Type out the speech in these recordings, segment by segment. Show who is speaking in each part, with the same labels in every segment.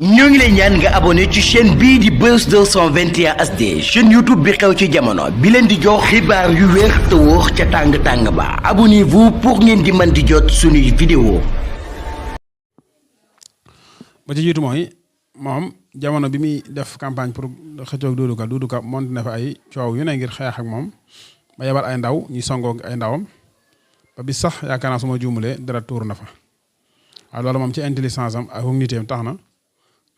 Speaker 1: ñoo ngi lay ñaan nga abonné ci chaîne bii di Buzz 221 HD chaîne YouTube bi xew ci jamono bi leen di jox xibaar yu wér te wóor ca tàng-tàng ba abonnez-vous pour ngeen di mën di jot suñuy vidéo
Speaker 2: ba ci jiitu mooy moom jamono bi muy def campagne pour xëccoog Doudou Ka monte na fa ay coow yu ne ngir xeex ak moom ba yebal ay ndaw ñuy songoog ay ndawam ba bis sax yaakaar naa su ma juumulee dara tuur na fa waaye loolu moom ci intelligence am ak niteem tax na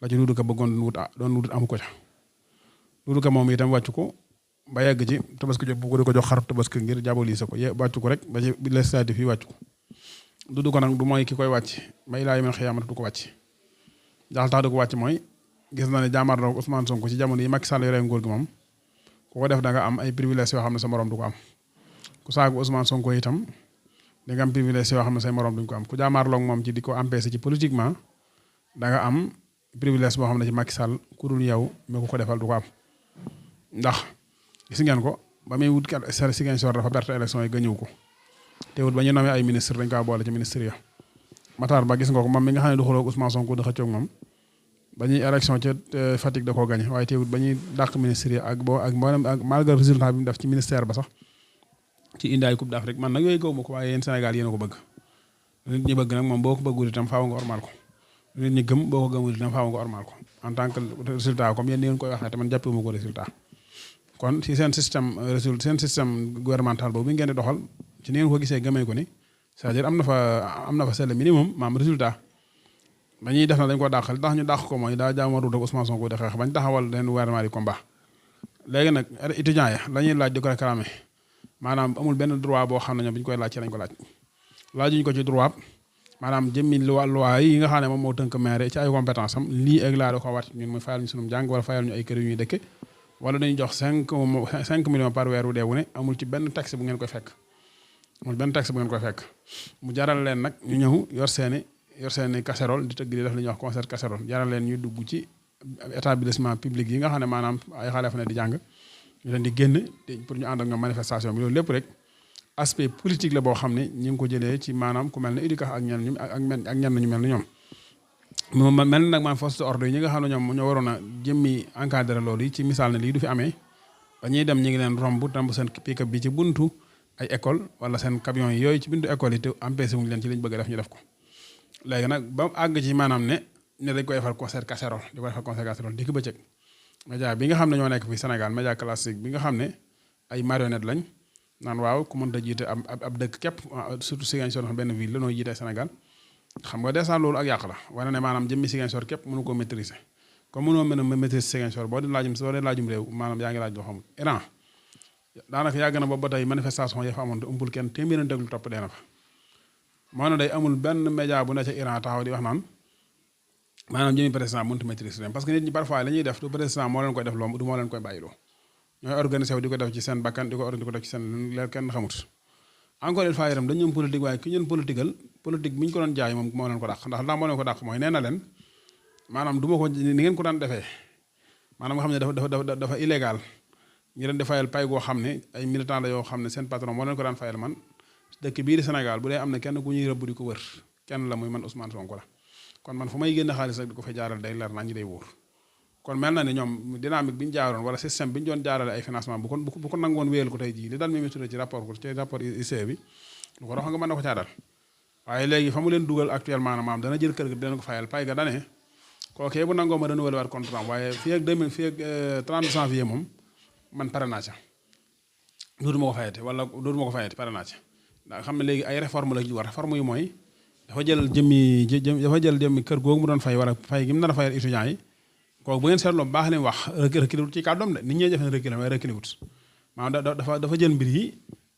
Speaker 2: la ci Doudou Ka bëggoon doon wut amu ko ca Doudou Ka moom itam wàccu ko ba yegg ci tabaski jot bu ko di ko jox xaru tabaski ngir diaboliser ko wàccu ko rek ba ci législatif yi wàccu ko Doudou Ka nag du mooy ki koy wàcc ba ilaa yawmil xiyaamati du ko wàcc jaxal tax du ko wàcc mooy gis na ne jàmmarloo Ousmane Sonko ci jamono yi Macky Sall yore nguur gi moom ku ko def da nga am ay privilèges yoo xam ne sa morom du ko am ku saagu Ousmane Sonko itam da nga am privilèges yoo xam ne say morom duñ ko am ku jàmmarloo moom ci di ko empêcher ci politiquement da nga am privilège boo xam ne ci Macky Sall ku dul yow mi ko defal du ko am ndax gis ngeen ko ba muy wut kat Ziguinchor dafa perte élection yi gañëw ko teewul ba ñu nommé ay ministre dañ ko boole ci ministre ya Matar Ba gis nga ko moom mi nga xam ne du xuloo Ousmane Sonko di xëccoog moom ba ñuy élection ca Fatick da koo gañe waaye teewul ba ñuy dàq ministre ya ak mboolem ak malgré résultat bi mu def ci ministère ba sax ci indi ay coupe d'Afrique man nag yooyu gaw ma ko waaye yéen Sénégal yéen a ko bëgg nit ñi bëgg nag moom boo ko bëggul itam faaw nga ormal ko nit ñi gëm boo ko gëmul itam faaw nga ormal ko en tant que résultat comme yéen ni ngeen koy waxee te man jàppee ma ko résultat kon ci seen système gouvernemental boobu ngeen di doxal ci ni ngeen ko gisee gëmee ko ni c'est-à-dire am na fa c'est le minimum maam résultat dañuy def na dañ ko dàqal tax ñu dàq ko mooy daa jaamarul rek Ousmane Sonko di xeex bañ taxawal leen gouvernement di combat léegi nag étudiants ya la ñuy laaj di ko réclamer maanaam amul benn droit boo xam ne ñoom bi ñu koy laaj ci lañ ko laajuñ ko ci droit maanaam jëmmi loi yi nga xam ne moom moo tënk maire ci ay compétence am lii ak laa da ko wàcc ñun mooy fayal ñu sunum jàng wala fayal ñu ay kër yu ñuy dëkke wala dañuy jox 5 millions par weer wu dee wu ne amul ci benn taxe bu ngeen koy fekk mu jaral leen nag ñu ñëw yor seeni casserole di tëgg di def li ñuy wax concert casserole jaral leen ñu dugg ci établissement public yi nga xam ne maanaam ay xale fa ne di jàng ñu leen di génn pour ñu ànd ak ñoom manifestation bi loolu lépp rek aspect politique la boo xam ne ñu ngi ko jëlee ci maanaam ku mel ne éducation ak ñenn ñu mel ne ñoom moom mel na nag maanaam force de ordre yi ñi nga xam ne ñoom ñoo waroon a jëmmi encadré loolu yi ci misaal ne lii du fi amee ba ñuy dem ñu ngi leen romb seen pick-up bi ci buntu ay école wala seen camion yi yooyu ci buntu école yi te empêché wuñu leen ci liñ bëgg a def ñu def ko léegi nag ba àgg ci maanaam ne dañ koy defal concert casserole di ko bëccëg média bi nga xam ne ñoo nekk fi Sénégal média classique bi nga xam ne ay marionnette lañ naan waaw ku mënta jiite ab dëkk képp surtout Ziguinchor benn ville la nooy jiite Sénégal xam nga déjà loolu ak yàq la wane ne maanaam jëmmi Ziguinchor képp mënu koo maîtriser comme mënoo mën a maîtriser Ziguinchor boo dee laajum réew maanaam yaa ngi laaj loo xamul Iran daanaka yàgg na boobu ba tey manifestation yi fa amoon te umpul kenn téeméer déglu topp dee na fa moo ne day amul benn média bu ne ca Iran taxaw di wax naan maanaam jëmmi président mënut maîtriser parce que nit ñi parfois la ñuy def du président moo leen koy def loo du moo leen koy bàyyiloo ñooy organisé wu di ko def ci seen bakkan di ko def ci seen leer kenn xamut encore une fois yaram dañu ñoom politique waaye ki ñeen politique bi ñu ko doon jaay moom moo leen ko dàq ndax moo leen ko dàq mooy nee na leen maanaam du ma ko ni ngeen ko daan defee maanaam nga xam ne dafa illégal ñu leen di fayal pay goo xam ne ay militant la yoo xam ne seen patron moo leen ko daan fayal man dëkk bii di Sénégal bu dee am na kenn ku ñuy rëbb di ko wër kenn la muy man Ousmane Sonko la kon man fu may génn xaalis rek di ko fay jaaral day leer naa ñu day wóor kon mel na ni ñoom dynamique bi ñu jaaroon wala système bi ñu doon jaarale ay financement bu ko nangoon wéyal ko tey jii li daal Mimi Touré ci rapport ICE bi lu ko dox nga mën na ko caa dal waaye léegi fa mu leen dugal actuellement maanaam dana jël kër ga dana ko fayal pay ga dane kookee bu nangoo ma dana wële waat contrat waaye fii ak 30 janvier moom man pare naa ca dootuma ko fayati pare naa ca ndax xam ne léegi ay réforme la ci war réforme yi mooy dafa jël jëmmi kër googu mu doon fay wala fay gi mu nar a fayal étudiants yi kooku bu ngeen seetloo baax leen wax reculé wut ci kàddoom de nit ñee defe ne reculé waaye reculé wut maanaam dafa jël mbir yi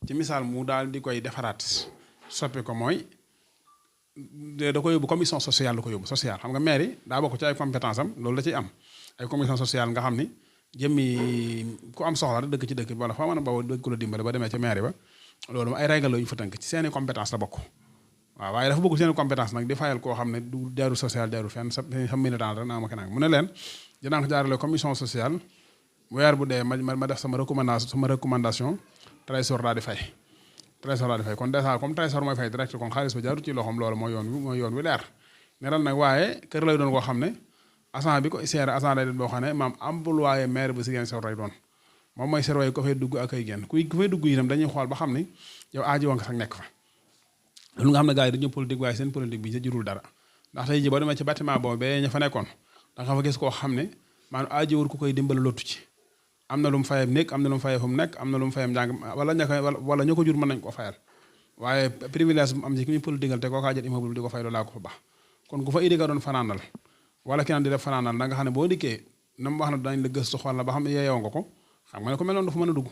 Speaker 2: ci misaal mu daal di koy defaraat soppi ko mooy da ko yóbbu commission sociale la ko yóbbu sociale xam nga maire yi daa bokk ci ay compétence am loolu da ciy am ay commission sociale nga xam ni jëmmi ku am soxla rek dëkk ci dëkk bi wala foo mën a bawoo dëkk ku la dimbale ba demee ca maire ba loolu ay règle la yu fa tënk ci seeni compétence la bokk waaw waaye dafa bëgg seen compétence nag di fayal koo xam ne du deeru social deeru fenn sa militant rek naa ma kenaan mu ne leen dinaa ko jaarale commission sociale weer bu dee ma def sama recommandation trésor daal di fay kon dèjà comme trésor mooy fay direct kon xaalis ba jaaru ci loxoom loolu mooy yoon wi leer ne dal nag waaye kër lay doon koo xam ne agent bi ko seere agent lay doon boo xam ne maam employé maire bu Ziguinchor lay doon moom mooy surveiller ko fay dugg ak ay génn ku fay dugg itam dañuy xool ba xam ni yow aaji nga sax nekk fa loolu nga xam ne gars yi dañu politique waaye seen politique bi sa jurul dara ndax tey ji boo demee ci bâtiment boobu ba ña fa nekkoon da nga fa gis koo xam ne maanaam aaji wul ku koy dimbal lottu ci am na lu mu fayam nekk am na lu mu fayee fu mu nekk am na lu mu fayam njàng wala ña ko jur mën nañ ko fayal waaye privilège bu am ci ki muy politiqueal te kookaa jël immeuble di ko fay loolaa ko fa baax kon ku fa idi ka doon fanaanal wala keneen di def fanaanal da nga xam ne boo dikkee na mu wax na danañ la gëstu xool la ba xam ne yeeyoo nga ko xam nga ne ko mel noonu dafa mën a dugg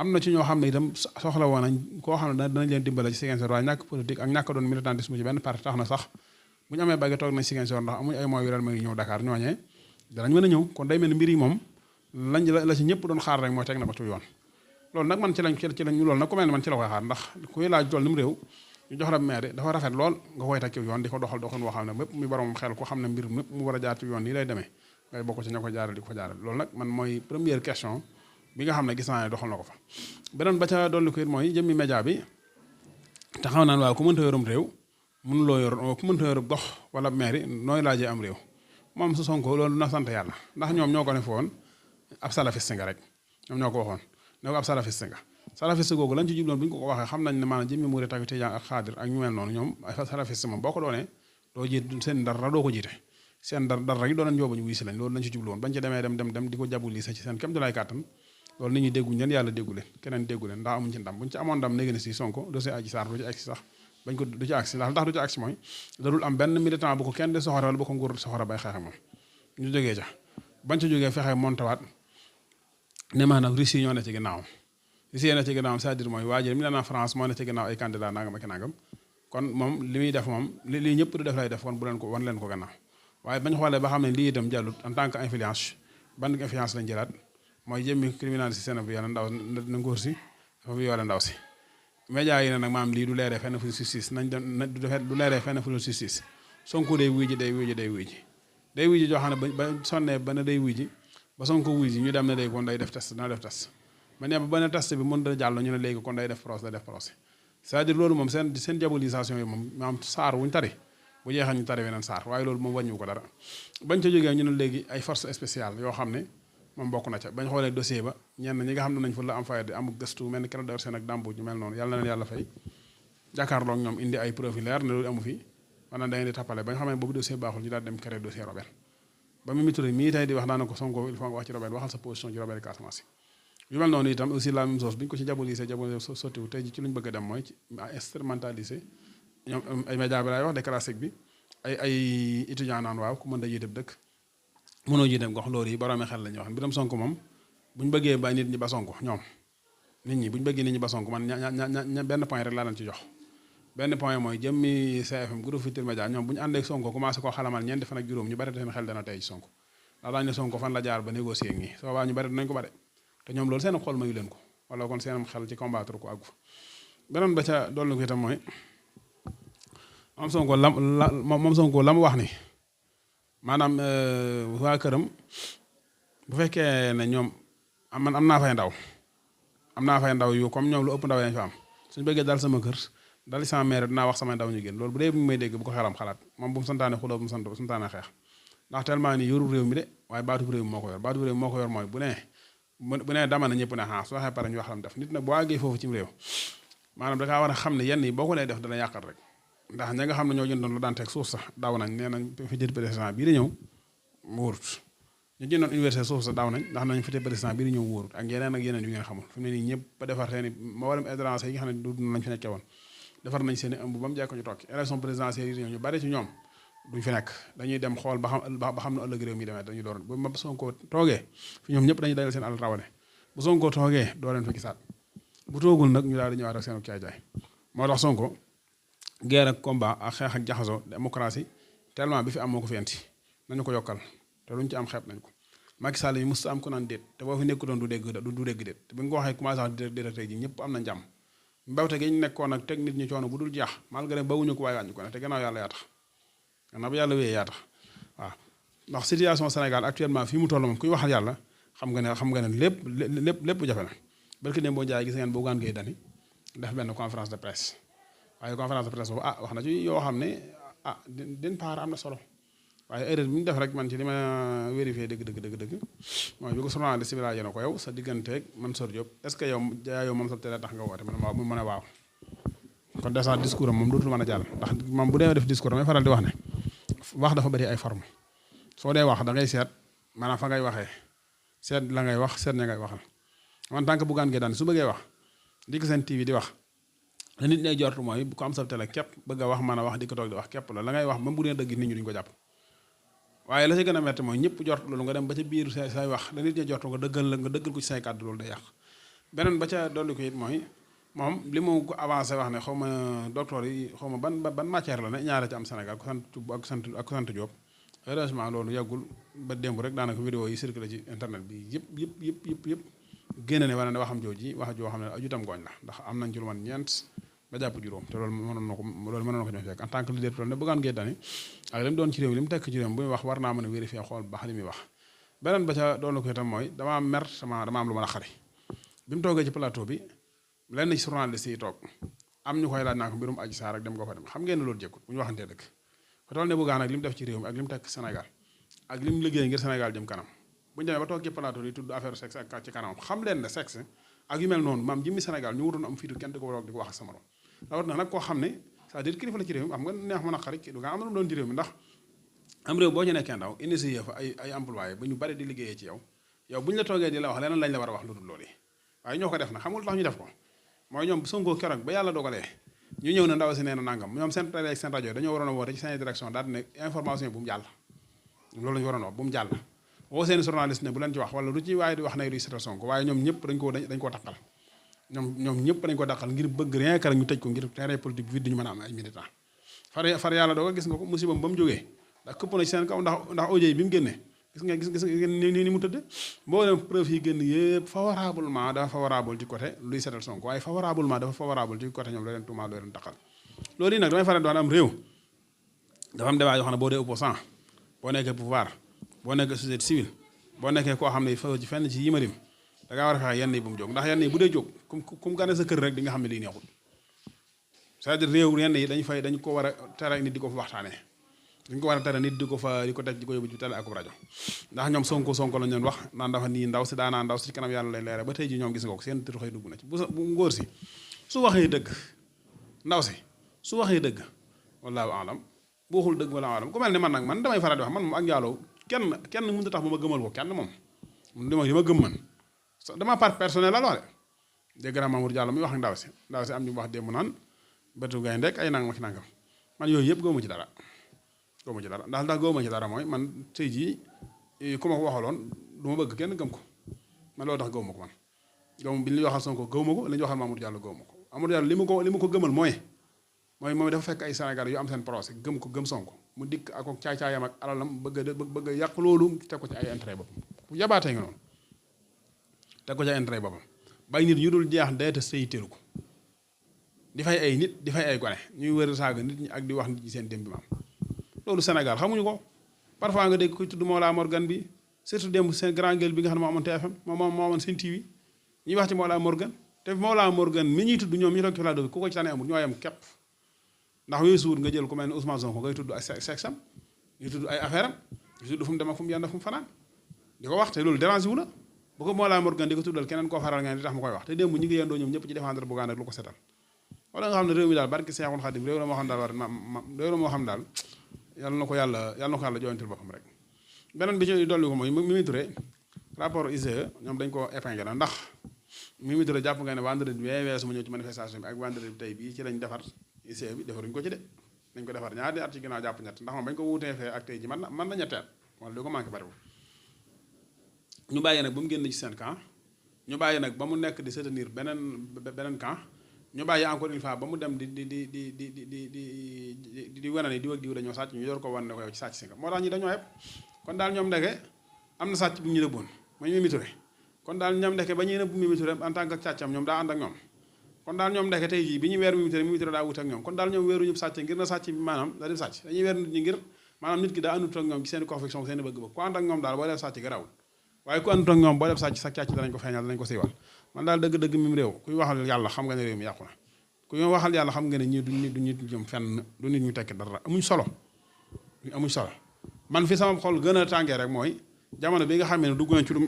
Speaker 2: am na ci ñoo xam ne itam soxla woon nañ koo xam ne danañ leen dimbale ci Ziguinchor waaye ñàkk politique ak ñàkk doon militantisme ci benn parti tax na sax bu ñu amee bagge toog nañ Ziguinchor ndax amuñ ay moyens yu ren may ñëw Dakar ñooñee danañ mën a ñëw kon day mel ni mbir yi moom lañ la ci ñëpp doon xaar rek mooy teg na ko ci yoon loolu nag man ci lañ loolu nag ku mel ne man ci la koy xaar ndax kuy laaj tool ni mu réew ñu jox la maire dafa rafet lool nga koy teg ci yoon di ko doxal doxin woo xam ne mépp muy borom xel ko xam ne mbir mépp mu war a jaar ci yoon nii lay demee ngay bokk ci ña ko jaaral di ko jaaral loolu nag man mooy première question bi nga xam ne gis naa ne doxal na ko fa beneen ba ca dolli ko it mooy jëmmi média bi taxaw naan waaw ku mënta yorum réew mënuloo yor ku mënta yor gox wala maire nooy laajee am réew moom su Sonko loolu na sant yàlla ndax ñoom ñoo ko ne foon ab salafiste nga rek ñoom ñoo ko waxoon ne ko ab salafiste nga salafiste googu lañ ci jubloon bu ñu ko waxee xam nañ ne maanaam jëmmi murit ak tijaan ak xaadir ak ñu mel noonu ñoom ay salafiste moom boo ko doonee doo jiit seen dara doo ko jiite seen dara rek doon nañ yóbbu ñu wuy si lañ loolu lañ ci jubloon bañ ci demee dem di ko jabu lii sa ci seen kem dulaay kàttan loolu nit ñi dégguñ leen yàlla déggu leen keneen déggu leen ndax amuñ ci ndam buñ ci amoon ndam léegi ne si Sonko dossier Adji Sarr du ci agsi sax bañ ko du ci agsi ndax du ci agsi mooy darul am benn militant bu ko kenn di soxora wala bu ko nguur soxora bay xeex ak moom ñu jógee ca bañ ca jógee fexe montawaat ne maanaam Russie ñoo ne ci ginnaawam Russie ne ci ginnaawam c'est-à-dire mooy waa ji mi ne France moo ne ci ginnaaw ay candidat nangam ak nangam kon moom li muy def moom lii ñëpp du def lay def kon bu leen ko wan leen ko gannaaw waaye bañ xoolee ba xam ne lii itam jàllut en tant que influence ban influence lañ jëlaat mooy jëmmi criminalité seen violé ndaw na ngóor si dafa violé ndaw si média yi ne nag maam lii du leeree fenn fu justice nañ dem du leeree fenn fu justice Sonko day wuy ji day wuy ji day wuy ji day wuy ji joo xam ne ba sonnee ba ne day wuy ji ba Sonko wuy ji ñu dem ne léegi kon day def test dana def test ma ne ba ne test bi mën da jàll ñu ne léegi kon day def procès day def procès c'est-à-dire loolu moom seen diabolisation yi moom maam saar wuñ tari bu jeexal ñu tari weneen saar waaye loolu moom wàññiwu ko dara bañ ca jógee ñu ne léegi ay force spéciale yoo xam ne moom bokk na ca bañ xoolee dossier ba ñenn ñi nga xam ne nañ fa la am fayda di amul gëstu mel ni keroog dawar seen ak dàmbu ñu mel noonu yàlla na leen yàlla fay jàkkaarloo ak ñoom indi ay preuve leer ne loolu amu fi maanaam da ngeen di tappale ba nga xam ne boobu dossier baaxul ñu daal dem créer dossier Robert ba Mimi Touré mii tey di wax daana ko Sonko il faut nga wax ci Robert waxal sa position ci Robert Casamance yu mel noonu itam aussi la même chose bi ñu ko ci diabolisé sottiwu tey ji ci lu ñu bëgg a dem mooy ci instrumentalisé ñoom ay média bi laay wax de classique bi ay étudiant naan waaw ku mën da jiiteb dëkk mënoo jiiteb gox loolu yi boroomi xel la ñuy wax mbiram Sonko moom bu ñu bëggee ba nit ñi ba Sonko ñoom nit ñi bu ñu bëggee nit ñi ba Sonko man benn point rek laa leen ci jox benn point mooy jëmmi CFM groupe Futurs Médias ñoom bu ñu àndee Sonko commencé koo xalamal ñeenti fan ak juróom ñu bari seen xel dana tey ci Sonko ndax daañu ne Sonko fan la jaar ba négocier ak ñi soo baa ñu bari dinañ ko bare te ñoom loolu seen xol mayu leen ko wala kon seenam xel ci combattre ko àggu fa beneen ba ca dolli ko itam mooy moom Sonko la mu wax ni maanaam waa këram bu fekkee ne ñoom man am naa fay ndaw yu comme ñoom lu ëpp ndaw yañ fa am suñu bëggee dal sama kër dal sama mère dinaa wax sama ndaw ñu génn loolu bu dee bu may dégg bu ko xelam xalaat moom bu mu santaane xuloo bu mu santaane xeex ndax tellement ni yorul réew mi de waaye baatu réew mi moo ko yor mooy bu ne dama na ñëpp ne xaa su waxee pare ñu wax lam def nit nag boo àggee foofu ci réew maanaam da ngaa war a xam ne yenn yi boo ko lay def dana yàqal rek ndax ña nga xam ne ñoo jëndoon lu daan teg suuf sax daw nañ nee nañ fi jël président bii di ñëw mu wóorut ñu jëndoon université suuf sax daw nañ ndax nañ fi jël président bii di ñëw mu wóorut ak yeneen yu ngeen xamul fi mu ne nii ñëpp ba defar seen i mboolem étranger yi nga xam ne du lañ fi nekkee woon defar nañ seen i ëmb ba mu jekko ñu toog élection présidentielle yi di ñëw ñu bari ci ñoom duñ fi nekk dañuy dem xool ba xam ne ëllëg réew mi demee dañuy door bu ma Sonko toogee fi ñoom ñëpp dañuy dajal seen àll rawale bu Sonko toogee doo leen fa gisaat bu toogul nag ñu daal di ñëwaat ak seen caay-caay moo tax Sonko guerre ak combat ak xeex ak jaxasoo démocratie tellement bi fi am moo ko fi enti nañu ko yokkal te luñ ci am xeeb nañ ko Macky Sall yi mos am ko naan déet te boo fi nekkutoon du dégg déet te bi nga ko waxee commencé wax déet tey ji ñëpp am na jàmm mbewte gi ñu nekkoon ak teg nit ñi coono bu dul jeex malgré bawuñu ko waaye wàññi ko ne te gannaaw yàlla yaa tax gannaaw yàlla wéyee yaa tax waaw ndax situation Sénégal actuellement fii mu toll moom kuy waxal yàlla xam nga ne lépp jafe na barki dem boo jaay gis ngeen Bougane Gueye Dany def benn conférence de presse waaye conférence de presse boobu wax na ci yoo xam ne d'une part am na solo waaye erreur bi mu def rek man ci li ma vérifié dëgg mooy bi ko journaliste bi laajee na ko yow sa digganteeg Mansour Diop est-ce que yow moom sa télé tax nga woote mu mën a waaw kon déjà discours am moom dootul mën a jàll ndax moom bu dee def discours damay faral di wax ne wax dafa bëri ay forme soo dee wax da ngay seet maanaam fa ngay waxee seet la ngay wax seet ña ngay waxal en tant que Bougane Gueye Dany su bëggee wax di seen TV di wax la nit ñay jortu mooy ku am sa télé képp bëgg a wax mën a wax di ko toog di wax képp la ngay wax même bu dee dëgg nit ñi duñ ko jàpp waaye la ci gën a metti mooy ñëpp jort loolu nga dem ba ca biir say wax la nit ñi jortu nga dëggal ko ci say kàddu loolu day yàq beneen ba ca dolli ko it mooy moom li mu ko avancé wax ne xaw ma docteur yi xaw ma ban matière la ne ñaare ci am Sénégal ku sant sant Diop heureusement loolu yàggul ba démb rek daanaka vidéo yi circulé ci internet bi yëpp génne ne wane ne waxam jooji wax joo xam ne ajutam ngooñ la ndax am nañ ci lu man ñeent ba jàpp juróom te loolu mënoon na ko ñoo fekk en tant que leader tool ne Bougane Gueye Dany ak li mu doon ci réew mi li mu tekk ci réew mi bu muy wax war naa mën a vérifier xool baax li muy wax beneen ba ca doon ko itam mooy dama am lu mën a xari bi mu toogee ci plateau bi lenn ci journaliste yi toog am ñu koy laaj naa ko mbirum Adji Sarr ak dem ko fa dem xam ngeen ne loolu jékkut bu ñu waxantee dëgg fa toll ne Bougane ak li mu def ci réew mi ak li mu tekk Sénégal ak li mu liggéey ngir Sénégal jëm kanam bu ñu demee ba toog ci plateau yi tudd affaire sexe ak ci kanam xam leen ne sexe ak yu mel noonu maam jëmmi Sénégal ñu wutoon am fiitu kenn di ko wax ak sama morom rawat na nag koo xam ne c'est-à-dire kilifa la ci réew mi xam nga neex mën a xarit du nga am na lu doon ci réew mi ndax am réew boo ci nekkee ndaw initié fa ay employé ba ñu bari di liggéeyee ci yow bu ñu la toogee di la wax leneen lañ la war a wax lu dul loolu yi waaye ñoo ko def nag xam nga lu tax ñu def ko mooy ñoom Sonko keroog ba yàlla dogalee ñu ñëw na ndaw si nee na nangam ñoom seen télé ak seen rajo dañoo waroon a woote ci seen direction daal di ne information yi bu mu jàll loolu la ñu waroon a wax bu mu jàll woo seen journaliste ne bu leen ci wax wala lu ci waaye di wax nay duy setal Sonko waaye ñoom ñëpp dañ koo takkal ñoom ñëpp dañ ko dàqal ngir bëgg rien que ñu tëj ko ngir terrain politique vide ñu mën a am ay militant far yàlla dogal gis nga ko musibam ba mu jógee ndax këpp na ci seen kaw ndax audio yi bi mu génnee gis nga ni mu tëdd mboolem preuve yi génn yëpp favorablement dafa favorable ci côté luy setal Sonko waaye favorablement dafa favorable ci côté ñoom loo leen tuumaal loo leen dàqal loolu yi nag damay faral di wax ne am réew dafa am débat yoo xam ne boo dee opposant boo nekkee pouvoir boo nekkee société civile boo nekkee koo xam ne fa ci fenn ci yi ma dim da ngaa war a fexe yenn yi bu mu jóg ndax yenn yi bu dee jóg comme gane sa kër rek di nga xam ne lii neexul c'est-à-dire réew yenn yi dañ ko war a tere nit di ko fa waxtaanee dañ ko war a tere nit di ko teg di ko yóbbu ci télé ak rajo ndax ñoom sonko lañ leen wax naan dafa nii ndaw si daanaa ndaw si ci kanam yàlla lay leere ba tey ji ñoom gis nga ko seen tër xëy dugg na ci bu ngóor si su waxee dëgg ndaw si su waxee dëgg wallaahu alam bu waxul dëgg wallaahu alam ku mel ne man damay faral di wax man moom ak njaaloo kenn mënut a tax ba ma gëmal ko kenn moom li ma gëm man dama part personnel la loole dégg naa Mamour Diallo muy wax ak ndaw si am ñu wax démb naan bëtu gaynde ak ay nangam ak nangam man yooyu yëpp gëwuma ci dara ndax gëwuma ci dara mooy man tey jii ku ma ko waxaloon du ma bëgg kenn gëm ko man loolu tax gëwuma ko man gëwuma bi li waxal Sonko gëwuma ko li ñu waxal Mamour Diallo gëwuma ko Mamour Diallo li mu ko gëmal mooy moom dafa fekk ay Sénégal yu am seen procès gëm Sonko mu dikk ak caay-caayam ak alalam bëgg a yàq loolu teg ko ci ay intérêt boppam ku yabaatee nga noonu teg ko ci ay intérêt boppam bay nit ñu dul jeex deeta sëyiteelu ko di fay ay nit di fay ay gone ñuy wër saaga nit ñi ak di wax nit ñi seen démb bi maam loolu Sénégal xamuñu ko parfois nga dégg ko tudd Mollah Morgan bi surtout démb seen grand gueule bi nga xam ne moo amoon TFM moo amoon seen TV ñuy wax ci Mollah Morgan te Mollah Morgan mi ñuy tudd ñoom ñu toog ci plateau bi ku ko ci tane amul ñoo yem képp ndax weesuwut nga jël ku mel ne Ousmane Sonko ngay tudd ay sexam ñu tudd ay affaire am ñu tudd fu mu dem ak fu mu yenn fu mu fanaan di ko wax te loolu dérange wu la bu ko Mollah Morgan di ko tuddal keneen koo faral nga di tax mu koy wax te démb ñu ngi yendoo ñoom ñëpp ci défendre Bougane ak lu ko setal wala nga xam ne réew mi daal barki Seexul Xadim réew la moo xam daal réew la moo xam daal yàlla na ko yàlla jooyantil boppam rek beneen bi ci dolli ko mooy Mimi Touré rapport IGE ñoom dañ ko épinglé na ndax Mimi Touré jàpp nga ne vendredi bi weesu ma ñëw ci manifestation bi ak vendredi bi tey bii ci lañ defar IGE bi defaruñ ko ci de dañ ko defar ñaari at ci ginnaaw jàpp ñett ndax moom bañ ko wuutee fee ak tey ji man na ñetteel wala li ko manqué bariwul ñu bàyyi nag ba mu génn ci seen camp ñu bàyyi nag ba mu nekk di soutenir beneen camp ñu bàyyi encore une fois ba mu dem di wane ne diw ak diw dañoo sàcc ñu door ko wan ne ko yow ci sàcc si nga moo tax ñi dañoo yëpp kon daal ñoom ndeke am na sàcc bu ñu nëbboon mooy Mimi Touré kon daal ñoom ndeke ba ñuy nëbb Mimi Touré en tant que càccam ñoom daa ànd ak ñoom kon daal ñoom ndeke tey jii bi ñu weer Mimi Touré daa wut ak ñoom kon daal ñoom weeru ñëpp sàcc ngir na sàcc bi maanaam da def sàcc dañuy weer nit ñi ngir maanaam nit ki daa àndut ak ñoom ci seen conviction seen bëgg-bëgg ku ànd ak ñoom daal boo def sàcc garawul waaye ku àndut ak ñoom boo def sàcc sa càcc danañ ko feeñal danañ ko siiwal man daal dëgg-dëgg mim réew kuy waxal yàlla xam nga ne réew mi yàqu na ku ñu waxal yàlla xam nga ne ñii du nit ñu jëm fenn du nit ñu tekki dara amuñ solo man fi sama xol gën a tàngee rek mooy jamono bi nga xam ne dugg nañ ci lu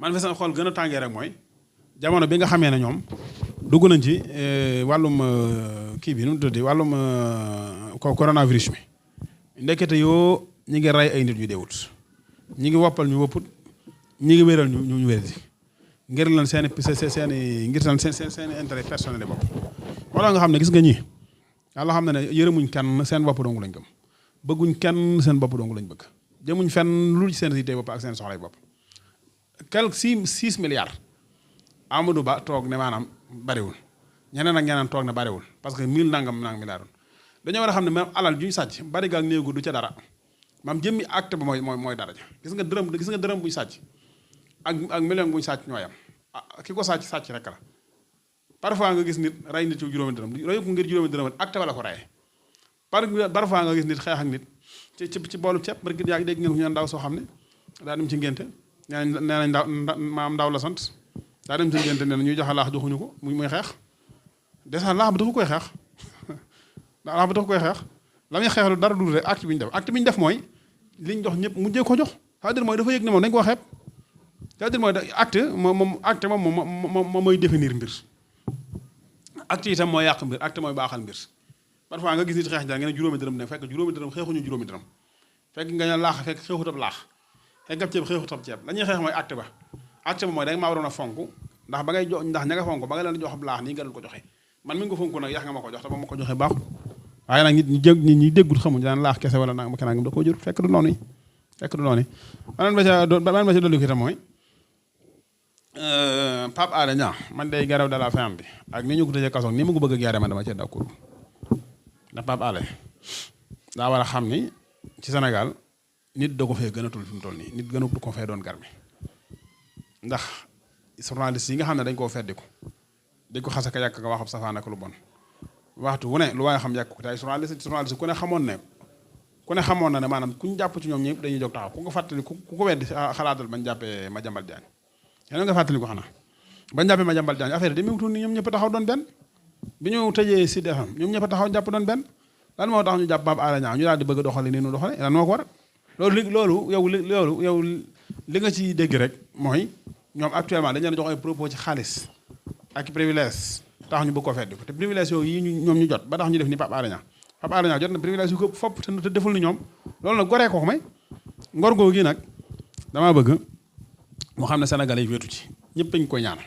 Speaker 2: man fi sama xol gën a tàngee rek mooy jamono bi nga xamee ne ñoom dugg nañ ci wàllum kii bi nu mu tuddati wàllum coronavirus bi ndekete yoo ñi ngi rey ay nit ñu deewut ñi ngi woppal ñu wopput ñi ngi wéral ñu wérati ngir lan seen ngir lan seen intérêt personnel yi bopp wala nga xam ne gis nga ñi yàlla xam ne yërëmuñ kenn seen bopp dong lañ gëm bëgguñ kenn seen bopp dong lañ bëgg jëmuñ fenn lu ci seen yitte bopp ak seen soxlay bopp quelque 6 milliards Amadou Ba toog ne maanaam bariwul ñeneen ak ñeneen toog ne bariwul parce que 1000 nangam milliards dañoo war a xam ne même alal ju ñu sàcc bari gaal néegu du ca dara maam jëmmi acte ba mooy dara ja gis nga dërëm buñ sàcc ak million buñ sàcc ñooyam ki ko sàcc rek la parfois nga gis nit rey nit ci juróomi dërëm rey ko ngir juróomi dërëm acte ba la ko reyee parfois nga gis nit xeex ak nit ci boolu ceeb barki yaa ngi dégg ngeen ko ñu ndaw soo xam ne daa dem ci ngénte nee nañ ndaw la sant daa dem ci ngénte nee na ñuy joxe laax joxuñu ko muy xeex déjà laax bi dafa koy xeex laax bi dafa koy xeex la muy xeex lu dara dul rek acte bi ñu def mooy liñ jox ñëpp mu jee ko jox c'est-à-dire mooy dafa yëg ne moom dañ koo xeeb c'est-à-dire mooy acte moom mooy définir mbir acte itam mooy yàq mbir acte mooy baaxal mbir parfois nga gis nit xeex jar nga ne juróomi dërëm ne fekk juróomi dërëm xeexuñu juróomi dërëm fekk nga ne laax fekk xeexutab laax fekk ab ceeb xeexutab ceeb la ñuy xeex mooy acte ba mooy da nga maa waroon a fonk ndax ba ngay jox ndax ña nga fonk ba nga leen jox ab laax nii nga doon ko joxe man mi nga ko fonk nag yax nga ma ko jox te ba ma ko joxe baaxul waaye nag nit ñi déggul xamuñ daan laax kese wala nag ma kenn da koo jur fekk du noonu beneen ba ca dolli ko itam mooy Pape Alé Niang man day grève de la faim bi ak ni ñu ko tëjee kaso ni ma ko bëgg a geere man dama cee d'accord ndax Pape Alé daa war a xam ni ci Sénégal nit da ko fee gënatul fi mu toll nii nit gënatu ko fee doon garmi ndax journaliste yi nga xam ne dañ koo feddi ko dañ ko xasaka yàq nga waxam safaan ak lu bon waxtu wu ne lu waaye xam yàq ko te ay journaliste ku ne xamoon na ne maanaam ku ñu jàpp ci ñoom ñëpp dañuy jóg taxaw ku ko fàttali ku ko weddi xalaatal bañ jàppee Madiambal Diagne yéen nga fàttali ko xanaa bañ jàppee Madiambal Diagne affaire yi demewutoon ni ñoom ñëpp taxaw doon benn bi ñu tëjee Sud FM ñoom ñëpp taxaw jàpp doon benn lan moo tax ñu jàpp Pape Alé Niang ñu daal di bëgg a doxale nii nu doxale lan moo ko waral loolu yow li nga ci dégg rek mooy ñoom actuellement dañu leen jox ay propos ci xaalis ak privilège tax ñu bëgg ko feddi ko te privilège yooyu yi ñoom ñu jot ba tax ñu def ni Pape Alé Niang jot na privilège yu ko fopp te deful ni ñoom loolu nag goree ko may ngor googu gi nag damaa bëgg mu xam ne Sénégalais yi wetu ci ñëpp dañ koy ñaanal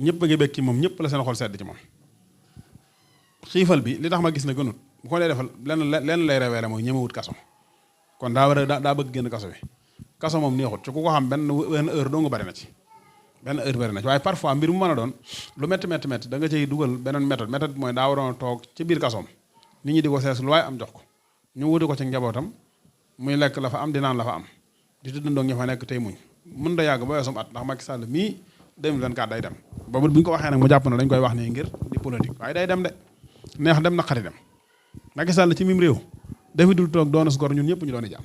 Speaker 2: ñëpp a ngi bekk ci moom ñëpp la seen xol sedd ci moom xiifal bi li tax ma gis ne gënut bu ko dee defal lenn lay révélé mooy ñemewut kaso kon daa bëgg génn kaso bi kaso moom neexut ci ku ko xam benn heure doo nga bari na ci waaye parfois mbir mu mën a doon lu métti da nga cay dugal beneen méthode mooy daa waroon a toog ci biir kasoom nit ñi di ko sees lu waaye am jox ko ñu wuti ko ci njabootam muy lekk la fa am di naan la fa am di tëddandoo ña fa nekk tey muñ mën da yàgg ba weesum at ndax Macky Sall mii 2024 day dem boobu bu ñu ko waxee nag mu jàpp na dañ koy wax nii ngir di politique waaye day dem de neex dem naqari dem Macky Sall ci mim réew dafa dul toog doon gor ñun ñëpp ñu doon jàmm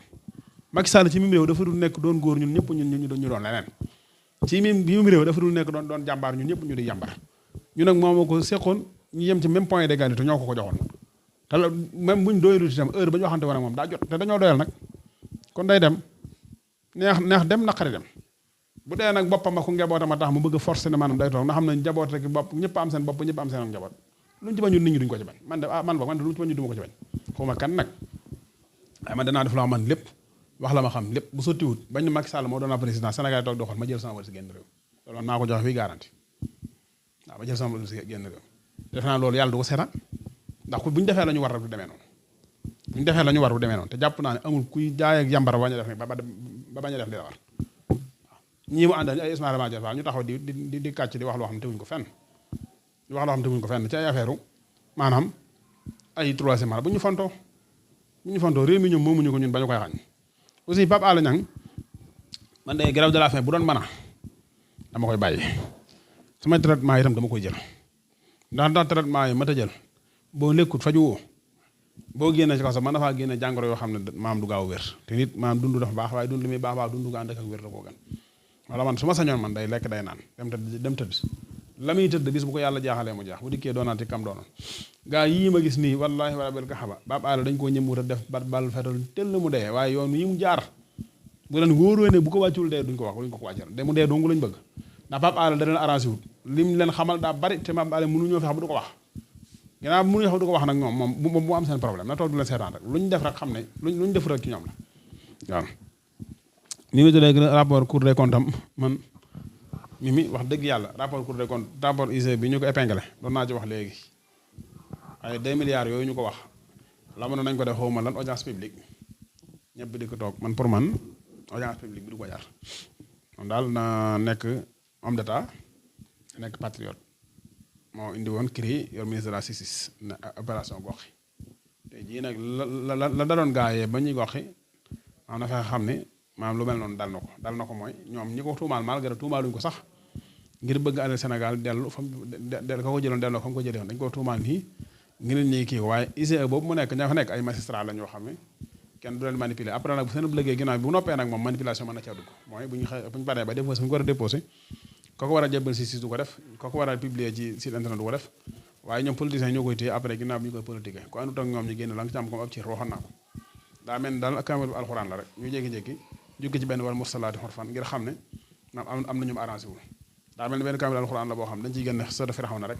Speaker 2: Macky Sall ci mim réew dafa dul nekk doon góor ñun ñëpp ñu doon leneen ci mim réew dafa dul nekk doon jàmbaar ñun ñëpp ñu di jàmbaar ñu nag moom ko seqoon ñu yem ci même point d'égalité ñoo ko joxoon te même buñ doylu itam heure ba ñu waxante woon ak moom daa jot te dañoo doyal nag kon day dem neex dem naqari dem bu dee nag boppam ak njabootam a tax mu bëgg a forcer ne maanaam day toog nga xam ne njaboot rek bopp ñëpp am seen bopp ñëpp am seen njaboot luñ ci bañ ñun nit ñi duñ ko ci bañ man de luñ ci bañ ñu duma ko ci bañ xawma kan nag waaye man danaa def loo man lépp wax la ma xam lépp bu sottiwut bañ ne Macky Sall moo doon président Sénégal toog doxal ma jël sama wër si génn réew loolu man maa ko joxe fii garanti waaw ma jël sama wër si génn réew def naa loolu yàlla du ko seetaan ndax bu ñu defee la ñu war rek du demee noonu bu ñu defee la ñu war du demee noonu te jàpp naa ne amul kuy jaay ak yàmbara bañ a def ni ba bañ a def li la war waaw ñii mu àndal ay Ismaïla Madior Fall ñu taxaw di kàcc di wax loo xam ne teguñ ko fenn di wax loo xam ne teguñ ko fenn ci ay affaire maanaam ay troisième mandat bu ñu fontoo réew mi ñoom moomuñu ko ñun bañu koy xañ aussi Pape Alé Niang man de grève de la faim bu doon mën a dama koy bàyyi sama traitement itam dama koy jël ndax traitement yi ma ta jël boo lekkut faju woo boo génnee ci kaso mën na faa génne jàngoro yoo xam ne maam du gaaw wér te nit maam dund dafa baax waaye dund li muy baax dund nga ànd ak wér da koo gën wala man su ma sañoon man day lekk day naan dem tëdd la muy tëdd bis bu ko yàlla jaaxalee mu jaax bu dikkee doonaati kam doonoon gaa yii ma gis nii wallaahi wa rabbil kaaba Pape Alé dañ koo ñëmwut a def bal fetal tell mu dee waaye yoon yi mu jaar bu leen wóoroo ne bu ko wàccul dee duñ ko wax duñ ko wàccal de mu dee dongu lañ bëgg ndax Pape Alé da leen arrangé wut lim leen xamal daa bari te Pape Alé mënuñoo fexe ba du ko wax ginnaaw mënuñoo fexe ba du ko wax nag ñoom moom mu am seen problème na toog du leen seetaan rek luñ def rek xam ne luñ def rek ci ñoom la waaw ni mu tuddee rapport Cour des comptes am man mi wax dëgg yàlla rapport Cour des comptes rapport IGE bi ñu ko épinglé doon naa ci wax léegi ay 2 milliards yooyu ñu ko wax la mënoon nañ ko def xawma lan audience publique ñëpp di ko toog man pour man audience publique bi du ko jar moom daal na nekk homme d'état nekk patriote moo indi woon CREI yor ministre de la justice na opération goxi te jii nag la da doon gaayee ba ñuy goxi am na fexe xam ne maanaam lu mel noonu dal na ko mooy ñoom ñi ko tuumaal malgré tuumaaluñ ko sax ngir bëgg alal Sénégal dellu fa ka ko jëloon delloo fa mu ko jëlee woon dañ koo tuumaal nii ngir ñuy kii waaye IGE boobu mu nekk ña fa nekk ay magistrat la ñoo xam ne kenn du leen manipuler après nag bu seen liggéey ginnaaw bi bu noppee nag moom manipulation mën na caa dugg mooy bu ñu paree ba déposé bu ñu ko war a déposé ko war a jébbal si du ko def ko war a publier ci site internet du ko def waaye ñoom politiciens ñoo koy téye après ginnaaw bi ñu koy politique ko àndut ak ñoom ñu génn la nga ci am comme ab ci waxoon naa ko daa mel ni daal kamelu alxuraan la rek ñu jékki-jékki jóge ci benn wala mursalaati xorfan ngir xam ne am na ñum arrangé wul daa mel ni benn kamelu alxuraan la boo xam dañ ciy génn sa dafa xaw na rek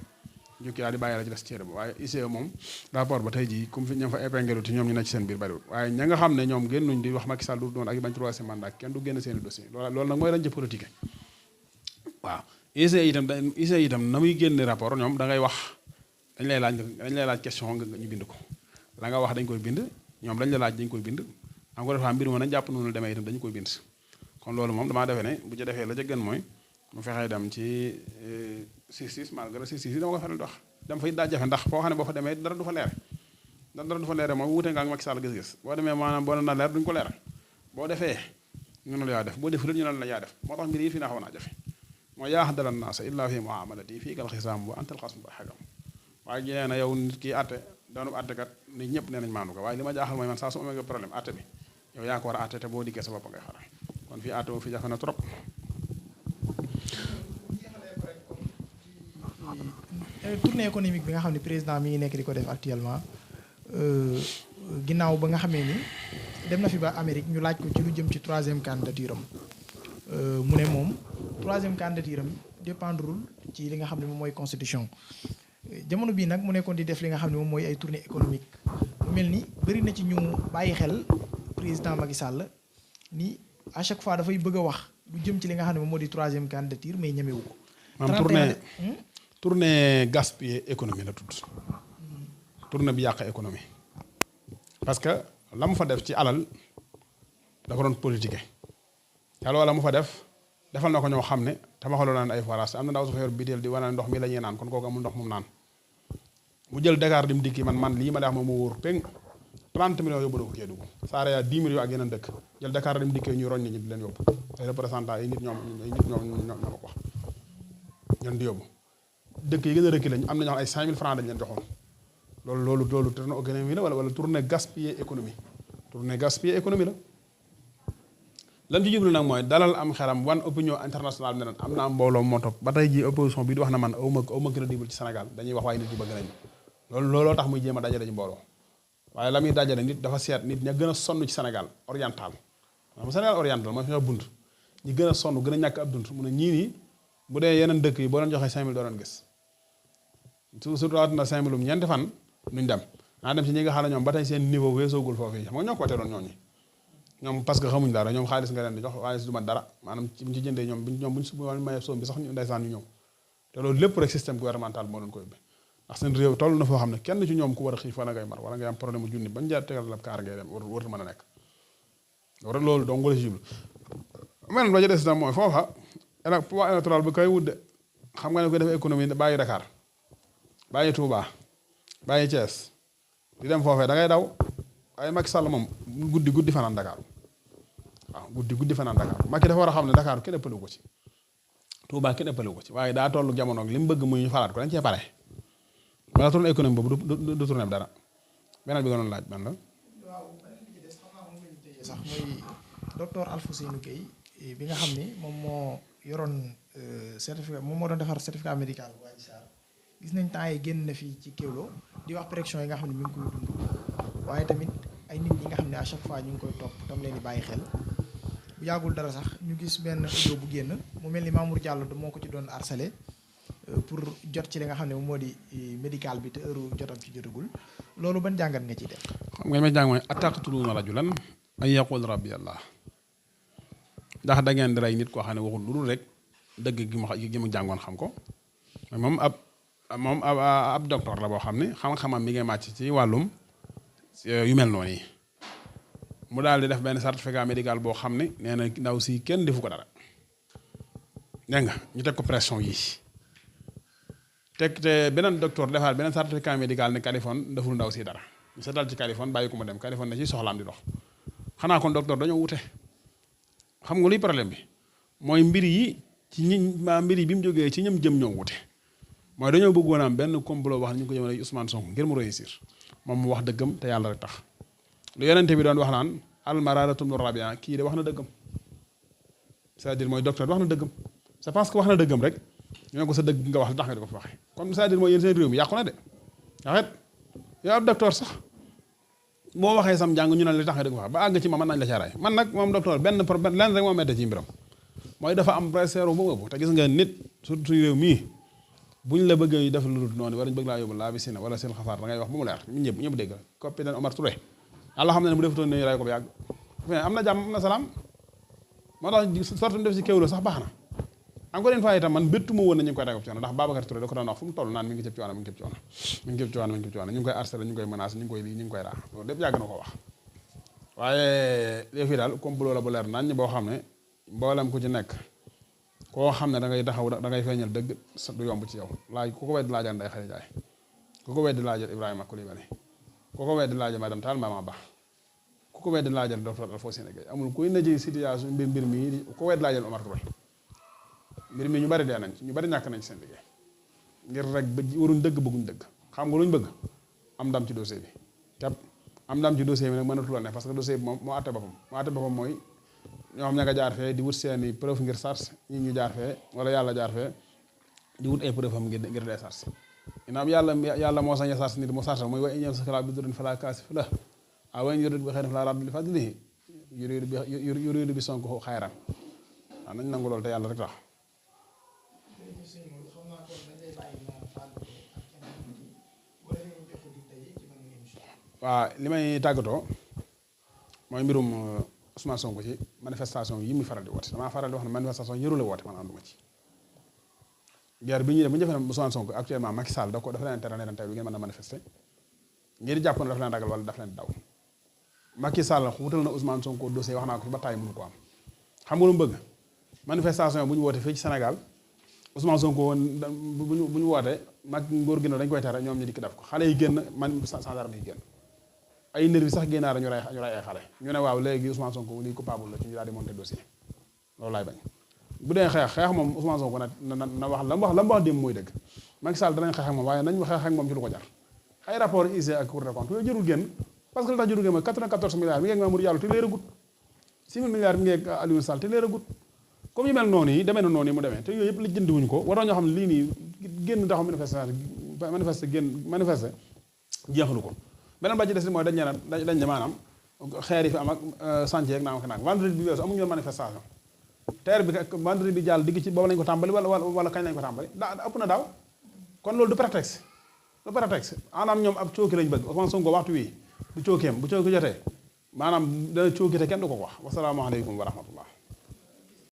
Speaker 2: jukki daal di bàyyi la ci des téere ba waaye IGE moom rapport ba tey jii comme fi ñoom fa épinglé ci ñoom ñu nekk ci seen biir bariwul waaye ña nga xam ne ñoom génnuñ di wax Macky Sall du doon ak bañ troisième mandat kenn du génn seen i dossier loolu nag mooy dañ ci politique waaw IGE itam na muy génne rapport ñoom da ngay wax dañ lay laaj question nga ñu bind ko la nga wax dañ koy bind ñoom dañ la laaj dañ koy bind encore fois mbir ma nañ jàpp noonu demee itam dañu koy bind kon loolu moom damaa defee ne bu ci defee la ca gën mooy mu fexee dem ci justice malgré justice yi dama ko faral di wax dem fay daa jafe ndax foo xam ne boo fa demee dara du fa leere dara du fa leere mooy wuute nga ak Macky Sall gis-gis boo demee maanaam boo na leer duñ ko leeral boo defee ñu ne la yaa def boo deful ñu ne la yaa def moo tax mbir yi fii naa xaw naa jafe mooy yaa xadala naasa illaa fi muamalati fii kal xisaam wa antal xasmu ba xagam waaye jee na yow nit ki atte doonu attekat nit ñëpp nee nañ maandu ko waaye li ma jaaxal mooy man saa su amee nga problème atte bi yow yaa ko war a atte te boo dikkee sa bopp ngay xaral kon fii atte fi jafe na trop
Speaker 3: tournée économique bi nga xam ne président mi ngi nekk di ko def actuellement ginnaaw ba nga xamee ni dem na fi ba Amérique ñu laaj ko ci lu jëm ci 3e candidature am mu ne moom 3e candidature am dépendrul ci li nga xam ne moom mooy constitution jamono bii nag mu nekkoon di def li nga xam ne moom mooy ay tournée économique mu mel ni bëri na ci ñu bàyyi xel président Macky Sall ni à chaque fois dafay bëgg a wax lu jëm ci li nga xam ne moom moo di 3e candidature mais ñemewu ko.
Speaker 2: tournée gaspiller économie la tudd tournée bi yàq économie parce que la mu fa def ci alal dafa doon politique te loola mu fa def defal na ko ñoo xam ne tabaxaloo naan ay forage am na ndaw su fa yor biteel di wane ndox mi la ñuy naan kon kooku amul ndox mu naan mu jël Dakar di mu dikki man lii ma daax moom mu wóor péng 30 millions yóbbu na ko kee dugg saare yaa 10 millions ak yeneen dëkk jël Dakar di mu dikkee ñuy roñ nit ñi di leen yóbbu ay représentant yi nit ñoom ko wax ñoom di yóbbu dëkk yi gën a rëkki lañ am na ñoo xam ay 5000 francs dañ leen joxoon loolu tournée économie la wala tournée gaspiller économie tournée gaspiller économie la lan ci jublu nag mooy dalal am xelam wan opinion internationale ne am na am mbooloo moo topp ba tey ji opposition bi di wax na man awma crédible ci Sénégal dañuy wax waaye nit yi bëgg nañ looloo tax muy jéem a dajale ci mbooloo waaye la muy dajale nit dafa seet nit ña gën a sonn ci Sénégal oriental xam Sénégal oriental mooy fi nga bunt ñi gën a sonn gën a ñàkk ab dund mu ne ñii nii bu dee yeneen dëkk yi boo leen joxee 5000 doo doon gis surtout na 5000 ñeenti fan nuñ dem naa dem ci ñi nga xam ne ñoom ba tey seen niveau weesoogul foofu yi xam nga ñoo ko teeloon ñooñu ñoom parce que xamuñ dara ñoom xaalis nga leen di jox waaye du ma dara maanaam ci jëndee ñoom buñ su mayee soom bi sax ñu ndeysaan ñu ñëw te loolu lépp rek système gouvernemental moo doon ko yóbbee ndax seen réew toll na foo xam ne kenn ci ñoom ku war a xiif wala ngay mar wala ngay am problème junni bañ jaar tegal la kaar ngay dem warut mën a nekk loolu donc wala jublu men ba ca des tam mooy foofa pouvoir électoral bi koy wudde xam nga ne koy def économie bàyyi Dakar bàyyi Touba bàyyi Thiès di dem foofee da ngay daw waaye Macky Sall moom guddi fanaan Dakar waaw guddi fanaan Dakar Macky dafa war a xam ne Dakar kenn ëppale ko ci Touba kenn ëppale ko ci waaye daa tollu jamono ak li mu bëgg muy ñu falaat ko dañ cee pare wala tourne économie boobu du tourne dara beneen bi nga doon laaj ban la.
Speaker 3: waaw beneen bi ci des xam naa moom la ñu tëjee sax mooy docteur Alfousseynou Gueye bi nga xam ni moom moo yoroon certificat moom moo doon defar certificat médical bu Adji Sarr gis nañ temps yi génn na fii ci Kéwoulo di wax pression yi nga xam ne mi ngi koy dund waaye tamit ay nit ñi nga xam ne à chaque fois ñu ngi koy topp tam leen di bàyyi xel bu yàggul dara sax ñu gis benn audio bu génn mu mel ni Mamour Diallo moo ko ci doon harcelé pour jot ci li nga xam ne moom moo di médical bi te heure jotam ci jotagul loolu ban jàngat nga ciy def.
Speaker 2: xam nga may jàng mooy ataqtuluuna rajulan an yaqul rabbi allah ndax da ngeen di rey nit koo xam ne waxul lu dul rek dëgg gi mu jàngoon xam ko moom ab docteur la boo xam ne xam-xamam mi ngay màcc ci wàllum yu mel noonu yi mu daal di def benn certificat médical boo xam ne nee na ndaw si kenn defu ko dara dégg nga ñu teg ko pression yi teg te beneen docteur defaat beneen certificat médical ne Kaliphone deful ndaw si dara ñu seetal ci Kaliphone bàyyi ko mu dem Kaliphone na ci soxlaam di dox xanaa kon docteur dañoo wute xam nga luy problème bi mooy mbir yi bi mu jógee ci ñëm jëm ñoo wute mooy dañoo bëggoon am benn complot wax ne ñu ko jëmale Ousmane Sonko ngir mu réussir moom mu wax dëggam te yàlla rek tax lu yonente bi doon wax naan almararatum rabia kii de wax na dëggam c'est-à-dire mooy docteur wax na dëggam c'est parce que wax na dëggam rek ñu ne ko sa dëgg nga wax li tax nga di ko fi waxee comme c'est-à-dire mooy yéen seen réew mi yàqu na de waxet yow ab docteur sax boo waxee sam njàng ñu ne li tax nga di ko wax ba àgg ci ma mën nañ la caaraay man nag moom docteur benn problème lenn rek moo metti ci mbiram mooy dafa am pressure bu ëpp te gis nga nit surtout suñu réew mii buñ la bëggee def lu dul noonu wala ñu bëgg laa yóbbu laa bi sina wala seen xafaar da ngay wax ba mu leer ñun ñëpp dégg capitaine Omar Touré yàlla xam ne bu defutoon ne ray ko bu yàgg am na jàmm am na salaam moo tax sortu def si Kéwoulo sax baax na encore une fois itam man béttu ma woon na ñu ngi koy teg ci coono ndax Babacar Touré da ko doon wax fu mu toll naan mi ngi cëb coono ñu ngi koy harcelé ñu ngi koy menacé ñu ngi koy lii ñu ngi koy raa loolu lépp yàgg na ko wax waaye léegi fii daal complot la bu leer nañ boo xam ne mboolem ku ci nekk koo xam ne da ngay taxaw da ngay feeñal dëgg du yomb ci yow laaj ku ko weddi laajal Ndeye Khady Ndiaye ku ko weddi laajal Ibrahima Coulibaly ku ko weddi laajal madame Tall Mama Ba ku ko weddi laajal docteur Alphonsine Gaye amul kuy na ci situation mbir mii ku ko weddi laajal Omar Touré mbir mi ñu bari dee nañ ci ñu bari ñàkk nañ ci seen liggéey ngir rek ba waruñ dëgg bëgguñ dëgg xam nga luñ bëgg am ndam ci dossier bi képp am ndam ci dossier bi nag mënatuloo ne parce que dossier bi moom moo àtte boppam mooy ñoo xam ña nga jaar fee di wut seeni preuve ngir sars ñi ñu jaar fee wala yàlla jaar fee di wut ay preuve am ngir dee sars inaam yàlla moo sañ a sars nit mu sarsal mooy way ñëw sa xalaat bi durin falaa kaasif la waaw way yurid bi xëy na falaa radd li fadlihi yuridu bi Sonko xayran waaw nañ nangu loolu te yàlla rek tax waaw li may tàggatoo mooy mbirum Ousmane Sonko ci manifestation yi muy faral di woote damaa faral di wax ne manifestation yëru la woote man ànduma ci guerre bi ñuy def bu ñu defee ne Ousmane Sonko actuellement Macky Sall dafa leen tere ne leen tey du ngeen mën a manifester ngir jàpp ne dafa leen ragal wala dafa leen daw Macky Sall wutal na Ousmane Sonko dossier wax naa ko ci ba taay mënu ko am xam nga lu mu bëgg manifestation bu ñu woote fii ci Sénégal Ousmane Sonko bu ñu wootee mag ngóor gi dañ koy tere ñoom ñu dikk def ko xale yi génn man gendarme yi génn ay nervi sax génnaara ñu ray ay xale ñu ne waaw léegi Ousmane Sonko lii coupable la ci ñu daal di monter dossier loolu laay bañ bu dee xeex moom Ousmane Sonko na wax la mu wax démb mooy dëgg Macky Sall danañ xeex ak moom waaye nañ xeex ak moom ci lu ko jar ay rapport IC ak Cour des comptes yooyu jërul génn parce que lu tax jërul génn mooy 94 milliards mi ngi ak Mamour Diallo te leer a gut 6 000 milliards mi ngi ak Aliou Sall te leer a gut comme yu mel noonu yi demee na noonu yi mu demee te yooyu yëpp la jëndiwuñu ko waroon ñoo xam ne lii nii génn taxaw manifester jeexalu ko beneen ba ci des mooy dañ ne maanaam xeer yi fi am ak chantier ak naam ak naam vendredi bi weesu amuñu woon manifestation terre bi vendredi bi jàll digg ci boobu lañ ko tàmbali wala kañ lañ ko tàmbali ëpp na daaw kon loolu du prétexte maanaam ñoom ab cooki lañ bëgg Ousmane Sonko waxtu wi du cookeem bu cooki jotee maanaam dana cooki te kenn du ko wax wasalaamaaleykum wa rahmatullah